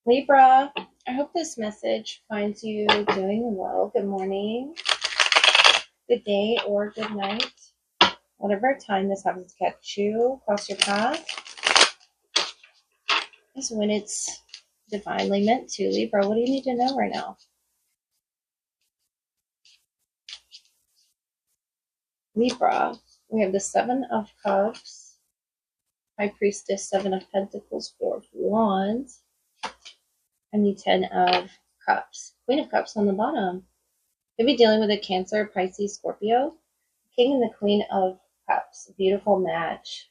Libra, I hope this message finds you doing well. Good morning, good day, or good night. Whatever time this happens to catch you across your path is when it's divinely meant to. Libra, what do you need to know right now? Libra, we have the Seven of Cups, High Priestess, Seven of Pentacles, Four of Wands, and the Ten of Cups. Queen of Cups on the bottom. You'll be dealing with a Cancer, Pisces, Scorpio. King and the Queen of Cups. Beautiful match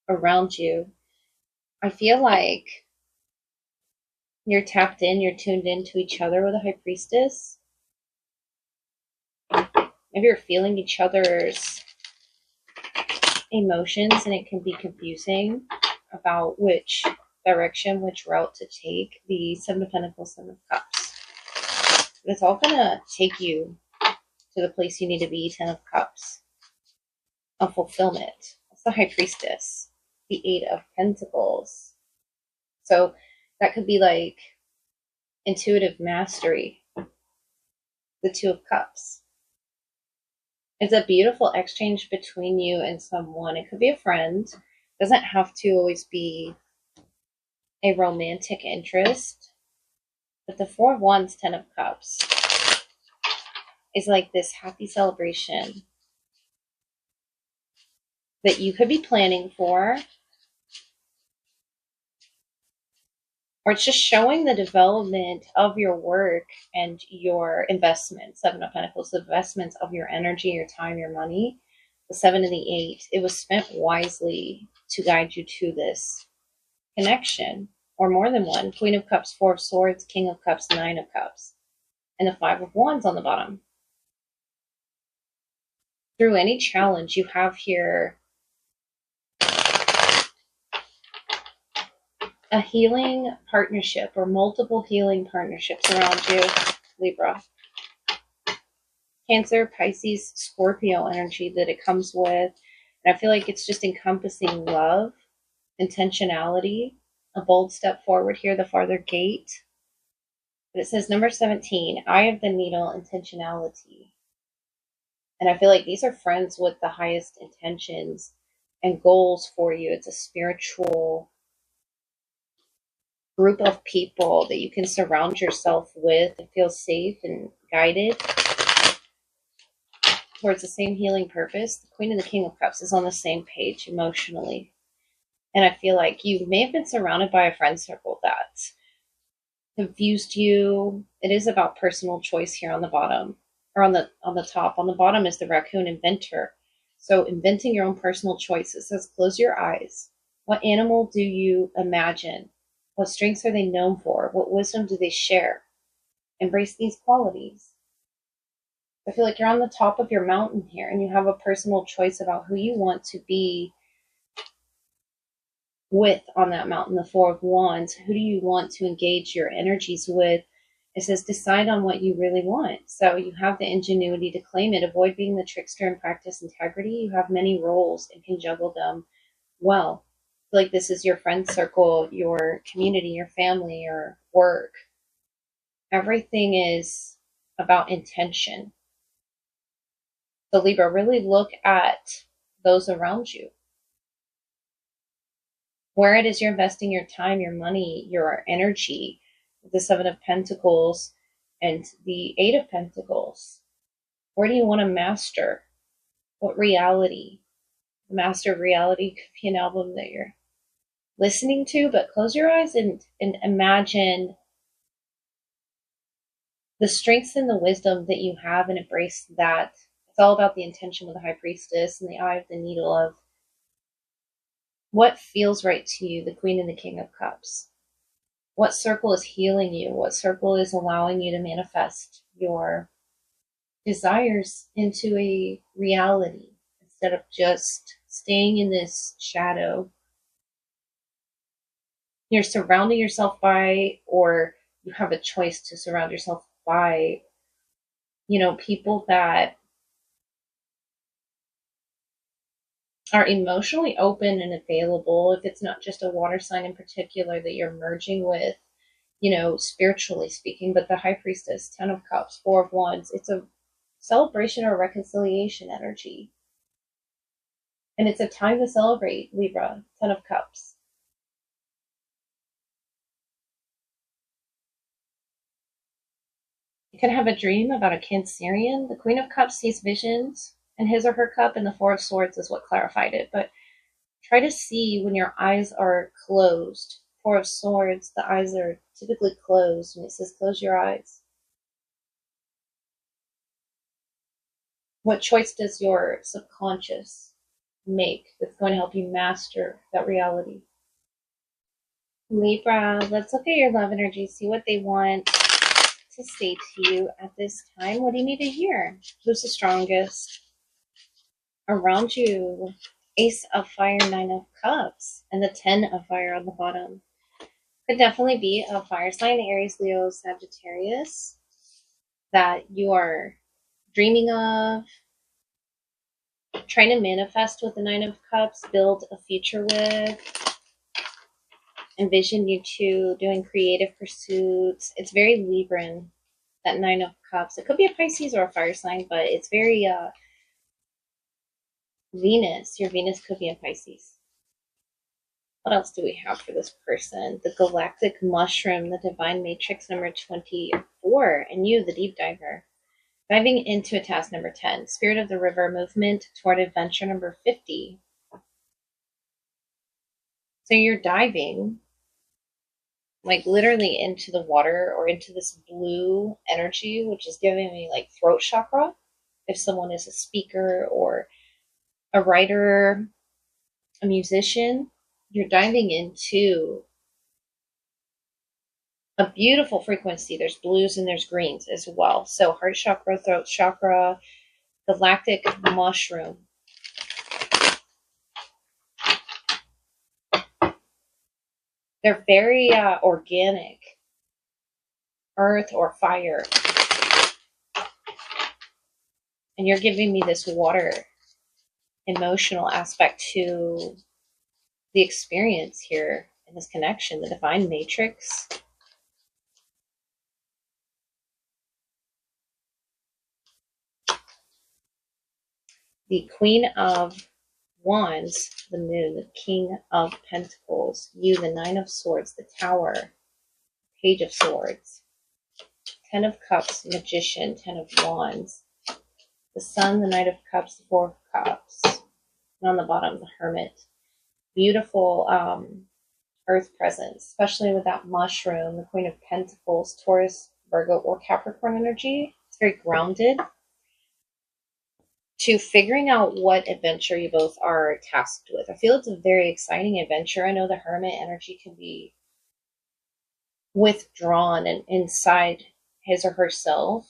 around you. I feel like you're tapped in, you're tuned into each other with a High Priestess. Maybe you're feeling each other's emotions, and it can be confusing about which direction, which route to take. The Seven of Pentacles, Seven of Cups. But it's all going to take you to the place you need to be. Ten of Cups. Of fulfillment. That's the High Priestess. The Eight of Pentacles. So that could be like intuitive mastery. The Two of Cups. It's a beautiful exchange between you and someone. It could be a friend. It doesn't have to always be a romantic interest. But the Four of Wands, Ten of Cups is like this happy celebration that you could be planning for. Or it's just showing the development of your work and your investments. Seven of Pentacles, the investments of your energy, your time, your money. The Seven and the Eight, it was spent wisely to guide you to this connection, or more than one. Queen of Cups, Four of Swords, King of Cups, Nine of Cups, and the Five of Wands on the bottom. Through any challenge you have here, a healing partnership or multiple healing partnerships around you, Libra. Cancer, Pisces, Scorpio energy that it comes with. And I feel like it's just encompassing love, intentionality, a bold step forward here, the farther gate. But it says number 17, Eye of the Needle, intentionality. And I feel like these are friends with the highest intentions and goals for you. It's a spiritual group of people that you can surround yourself with and feel safe and guided towards the same healing purpose. The Queen and the King of Cups is on the same page emotionally. And I feel like you may have been surrounded by a friend circle that confused you. It is about personal choice here on the bottom, or on the top. On the bottom is the raccoon inventor. So inventing your own personal choice. It says close your eyes. What animal do you imagine? What strengths are they known for? What wisdom do they share? Embrace these qualities. I feel like you're on the top of your mountain here, and you have a personal choice about who you want to be with on that mountain. The Four of Wands. Who do you want to engage your energies with? It says decide on what you really want. So you have the ingenuity to claim it. Avoid being the trickster and practice integrity. You have many roles and can juggle them well. Like this is your friend circle, your community, your family, your work. Everything is about intention. So Libra, really look at those around you. Where it is you're investing your time, your money, your energy. The Seven of Pentacles and the Eight of Pentacles. Where do you want to master? What reality? The Master of Reality could be an album that you're listening to, but close your eyes and imagine the strengths and the wisdom that you have and embrace that. It's all about the intention with the High Priestess and the Eye of the Needle of what feels right to you, the Queen and the King of Cups. What circle is healing you? What circle is allowing you to manifest your desires into a reality instead of just staying in this shadow? You're surrounding yourself by, or you have a choice to surround yourself by, people that are emotionally open and available, if it's not just a water sign in particular that you're merging with, spiritually speaking, but the High Priestess, 10 of Cups, 4 of Wands, it's a celebration or reconciliation energy. And it's a time to celebrate, Libra, 10 of Cups. You can have a dream about a Cancerian. The Queen of Cups sees visions in his or her cup, and the Four of Swords is what clarified it. But try to see when your eyes are closed. Four of Swords, the eyes are typically closed, and it says close your eyes. What choice does your subconscious make that's going to help you master that reality? Libra, let's look at your love energy, see what they want to say to you at this time. What do you need to hear? Who's the strongest around you? Ace of Fire, 9 of Cups, and the 10 of Fire on the bottom. Could definitely be a fire sign, Aries, Leo, Sagittarius, that you are dreaming of, trying to manifest with the 9 of Cups, build a future with, envision you two doing creative pursuits. It's very Libran, that 9 of Cups. It could be a Pisces or a fire sign, but it's very Venus. Your Venus could be in Pisces. What else do we have for this person? The Galactic Mushroom, the Divine Matrix, number 24, and you, the Deep Diver. Diving into a task, number 10. Spirit of the River, movement toward adventure, number 50. So you're diving, like literally into the water or into this blue energy, which is giving me like throat chakra. If someone is a speaker or a writer, a musician, you're diving into a beautiful frequency. There's blues and there's greens as well. So heart chakra, throat chakra, galactic mushroom. They're very organic, earth or fire. And you're giving me this water emotional aspect to the experience here in this connection, the Divine Matrix. The Queen of Wands, the Moon, the King of Pentacles, you, the 9 of Swords, the Tower, Page of Swords, 10 of Cups, Magician, 10 of Wands, the Sun, the Knight of Cups, the 4 of Cups, and on the bottom, the Hermit. Beautiful earth presence, especially with that mushroom, the Queen of Pentacles, Taurus, Virgo, or Capricorn energy. It's very grounded. To figuring out what adventure you both are tasked with. I feel it's a very exciting adventure. I know the Hermit energy can be withdrawn and inside his or herself,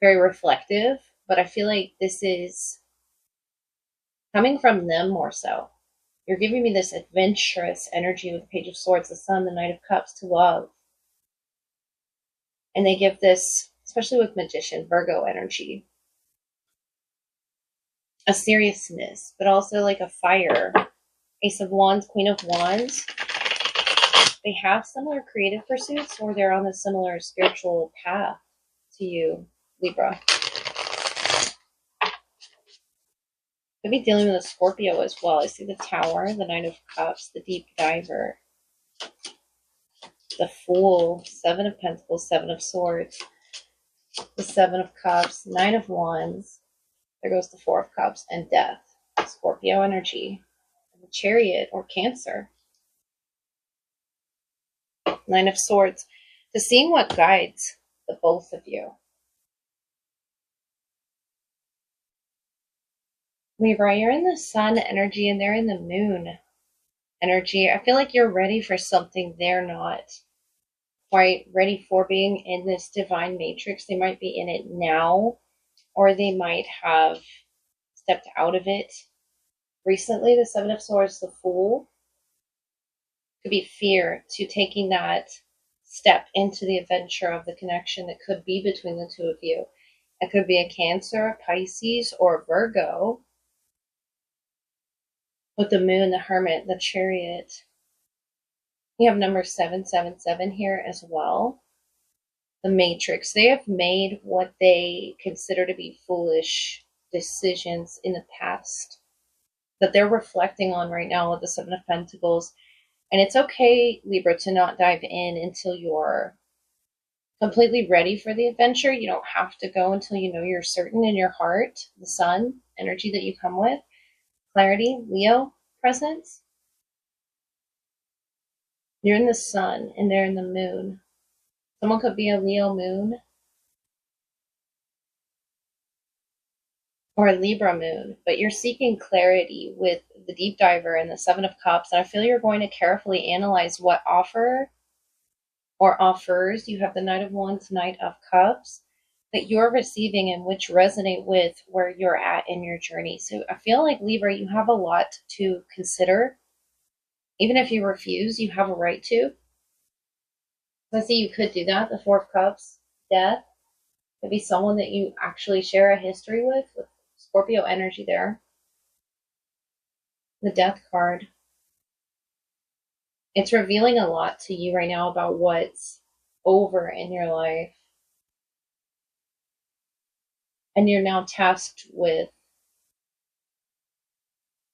very reflective, but I feel like this is coming from them more so. You're giving me this adventurous energy with the Page of Swords, the Sun, the Knight of Cups, to love. And they give this, especially with Magician, Virgo energy, a seriousness, but also like a fire. Ace of Wands, Queen of Wands. They have similar creative pursuits, or they're on a similar spiritual path to you, Libra. Could be dealing with a Scorpio as well. I see the Tower, the 9 of Cups, the Deep Diver, the Fool, 7 of Pentacles, 7 of Swords, the 7 of Cups, 9 of Wands. There goes the 4 of Cups, and Death, Scorpio energy, and the Chariot or Cancer, 9 of Swords. To seeing what guides the both of you. Libra, you're in the Sun energy and they're in the Moon energy. I feel like you're ready for something they're not quite ready for, being in this Divine Matrix. They might be in it now, or they might have stepped out of it recently. The 7 of Swords, the Fool, could be fear to taking that step into the adventure of the connection that could be between the two of you. It could be a Cancer, a Pisces, or a Virgo. with the moon, the hermit, the chariot. You have number 777 here as well. The matrix. They have made what they consider to be foolish decisions in the past that they're reflecting on right now with the Seven of Pentacles. And it's okay, Libra, to not dive in until you're completely ready for the adventure. You don't have to go until you know you're certain in your heart. The sun energy that you come with, clarity, Leo presence. You're in the sun and they're in the moon. Someone could be a Leo moon or a Libra moon, but you're seeking clarity with the deep diver and the Seven of Cups. And I feel you're going to carefully analyze what offer or offers. You have the Knight of Wands, Knight of Cups that you're receiving and which resonate with where you're at in your journey. So I feel like, Libra, you have a lot to consider. Even if you refuse, you have a right to. So I see you could do that. The Four of Cups, death. Could be someone that you actually share a history with Scorpio energy there. The Death card. It's revealing a lot to you right now about what's over in your life. And you're now tasked with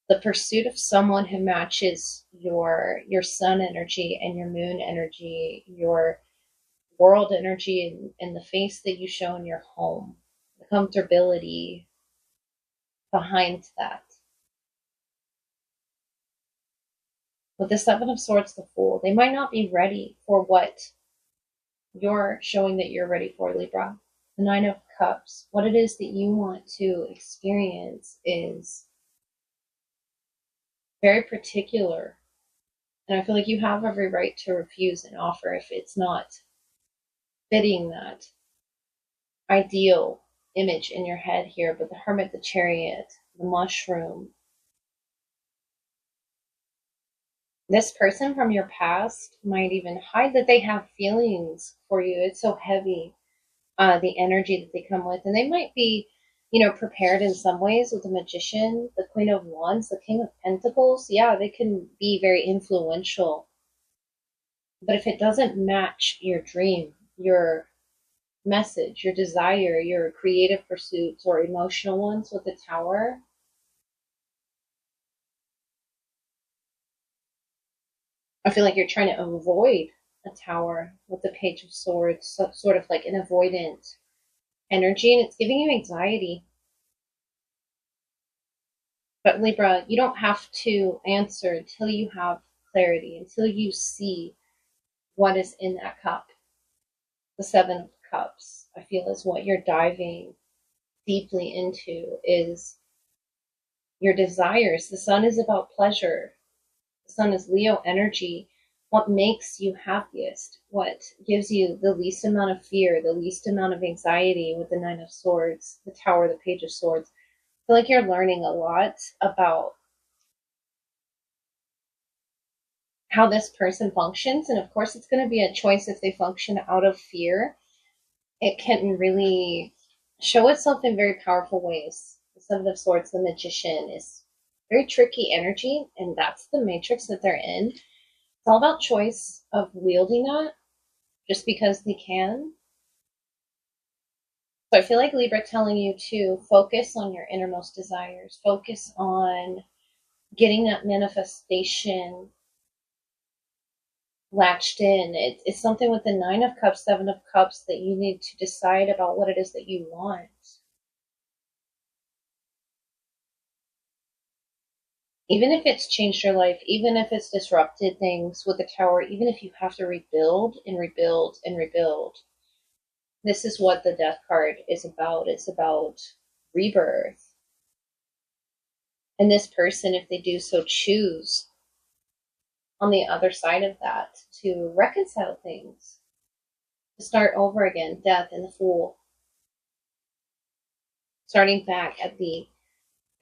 the pursuit of someone who matches your sun energy and your moon energy, your world energy, and the face that you show in your home, the comfortability behind that. With the Seven of Swords, the Fool, they might not be ready for what you're showing that you're ready for, Libra. The Nine of Cups, what it is that you want to experience is very particular. And I feel like you have every right to refuse an offer if it's not fitting that ideal image in your head here. But the Hermit, the Chariot, the Mushroom. This person from your past might even hide that they have feelings for you. It's so heavy, the energy that they come with. And they might be, prepared in some ways with the Magician, the Queen of Wands, the King of Pentacles. Yeah, they can be very influential. But if it doesn't match your dream, your message, your desire, your creative pursuits or emotional ones with the Tower, I feel like you're trying to avoid a Tower with the Page of Swords, so, sort of like an avoidant energy, and it's giving you anxiety. But Libra, you don't have to answer until you have clarity, until you see what is in that cup. The Seven of Cups, I feel, is what you're diving deeply into, is your desires. The Sun is about pleasure. The Sun is Leo energy. What makes you happiest? What gives you the least amount of fear, the least amount of anxiety with the Nine of Swords, the Tower, the Page of Swords? I feel like you're learning a lot about how this person functions. And of course, it's going to be a choice if they function out of fear. It can really show itself in very powerful ways. The Seven of Swords, the Magician, is very tricky energy, and that's the matrix that they're in. It's all about choice of wielding that just because they can. So I feel like Libra telling you to focus on your innermost desires, focus on getting that manifestation latched in. It's something with the Nine of Cups, Seven of Cups, that you need to decide about what it is that you want. Even if it's changed your life, even if it's disrupted things with the Tower, even if you have to rebuild and rebuild and rebuild, this is what the Death card is about. It's about rebirth. And this person, if they do so choose, on the other side of that, to reconcile things, to start over again. Death and the Fool. Starting back at the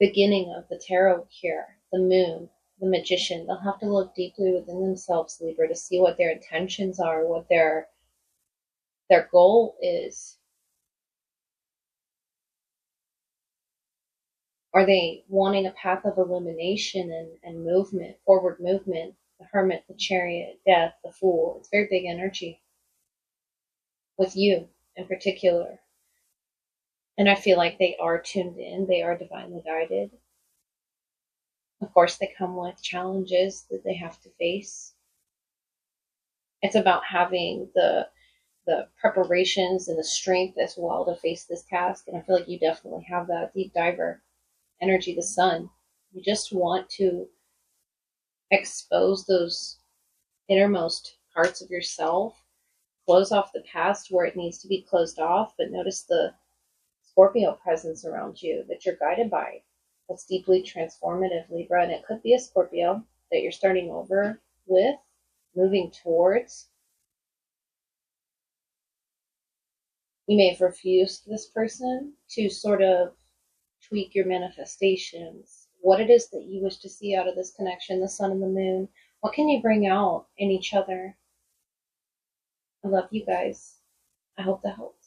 beginning of the tarot here, the Moon, the Magician. They'll have to look deeply within themselves, Libra, to see what their intentions are, what their goal is. Are they wanting a path of illumination and movement, forward movement? The Hermit, the Chariot, Death, the Fool. It's very big energy with you in particular. And I feel like they are tuned in. They are divinely guided. Of course, they come with challenges that they have to face. It's about having the preparations and the strength as well to face this task. And I feel like you definitely have that deep diver energy, the sun. You just want to expose those innermost parts of yourself, close off the past where it needs to be closed off, but notice the Scorpio presence around you that you're guided by. That's deeply transformative, Libra. And it could be a Scorpio that you're starting over with, moving towards. You may have refused this person to sort of tweak your manifestations, what it is that you wish to see out of this connection, the sun and the moon. What can you bring out in each other? I love you guys. I hope that helps.